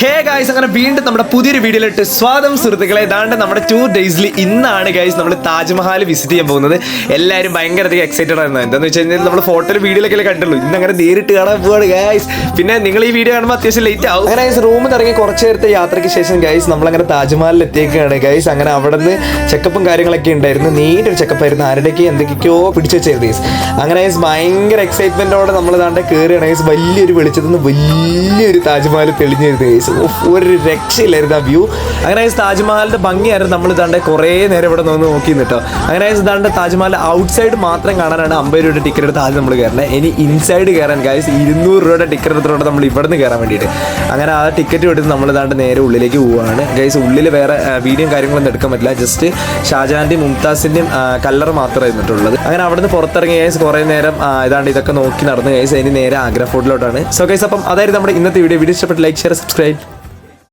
Hey guys, അങ്ങനെ വീണ്ടും നമ്മുടെ പുതിയൊരു വീഡിയോയിലിട്ട് സ്വാഗതം സുഹൃത്തുക്കളെ. ഏതാണ്ട് നമ്മുടെ 2 ഡേയ്സിൽ ഇന്നാണ് ഗൈസ് നമ്മൾ താജ്മഹൽ വിസിറ്റ് ചെയ്യാൻ പോകുന്നത്. എല്ലാവരും ഭയങ്കരധികം എക്സൈറ്റഡ് ആയിരുന്നു. എന്താണെന്ന് വെച്ച് കഴിഞ്ഞാൽ നമ്മൾ ഫോട്ടോയിൽ വീഡിയോയിലൊക്കെ കണ്ടുള്ളൂ, ഇന്ന് അങ്ങനെ നേരിട്ട് കാണാൻ പോവാണ് ഗൈസ്. പിന്നെ നിങ്ങൾ ഈ വീഡിയോ കാണുമ്പോൾ അത്യാവശ്യം ലേറ്റ് ആവും. അങ്ങനെ ഗൈസ് റൂമിൽ ഇറങ്ങി കുറച്ച് നേരത്തെ യാത്രയ്ക്ക് ശേഷം ഗൈസ് നമ്മളങ്ങനെ താജ്മഹലിൽ എത്തിയേക്കാണ് ഗൈസ്. അങ്ങനെ അവിടെ നിന്ന് ചെക്കപ്പും കാര്യങ്ങളൊക്കെ ഉണ്ടായിരുന്നു. നീറ്റൊരു ചെക്കപ്പായിരുന്നു, ആരുടെയൊക്കെ എന്തൊക്കെയോ പിടിച്ചു വെച്ചായിരുന്നു ഗൈസ്. അങ്ങനെ ഗൈസ് ഭയങ്കര എക്സൈറ്റ്മെന്റോടെ നമ്മൾ ഇതാണ്ട് കയറിയാണ് ഗൈസ്. വലിയൊരു വെളിച്ചത്തിൽ നിന്ന് വലിയൊരു താജ്മഹൽ തെളിഞ്ഞിരുന്നു ഗൈസ്. ഒരു രക്ഷയില്ലായിരുന്നു ആ വ്യൂ. അങ്ങനെ താജ്മഹലിന്റെ ഭംഗിയായിരുന്നു. നമ്മൾ ഇതാണ്ട് കുറേ നേരം ഇവിടെ നിന്ന് നോക്കി നിട്ടോ. അങ്ങനെ ഇതാണ്ട് താജ്മഹൽ ഔട്ട് സൈഡ് മാത്രം കാണാനാണ് 50 രൂപയുടെ ടിക്കറ്റ് എടുത്ത് ആദ്യം നമ്മൾ കയറേണ്ടത്. ഇനി ഇൻസൈഡ് കയറാൻ ഗൈസ് 200 രൂപയുടെ ടിക്കറ്റ് എടുത്തിട്ടുണ്ട് നമ്മൾ ഇവിടെ നിന്ന് കയറാൻ വേണ്ടിയിട്ട്. അങ്ങനെ ആ ടിക്കറ്റ് എടുത്ത് നമ്മൾ ഇതാണ്ട് നേരെ ഉള്ളിലേക്ക് പോവുകയാണ് ഗൈസ്. ഉള്ളിൽ വേറെ വീഡിയോയും കാര്യങ്ങളൊന്നും എടുക്കാൻ പറ്റില്ല, ജസ്റ്റ് ഷാജഹാന്റെയും മുംതാസിന്റെയും കല്ലർ മാത്രമേ ഇരുന്നിട്ടുള്ളത്. അങ്ങനെ അവിടെ നിന്ന് പുറത്തിറങ്ങി ഗൈസ് കുറേ നേരം ഇതാണ്ട് ഇതൊക്കെ നോക്കി നടന്നു ഗൈസ്. ഇനി നേരെ ആഗ്ര ഫോർട്ടിലോട്ടാണ്. സോ ഗൈസ് അപ്പം അതായത് നമ്മുടെ ഇന്നത്തെ വീഡിയോ ഇഷ്ടപ്പെട്ട് ലൈക്ക് ഷെയർ സബ്സ്ക്രൈബ്.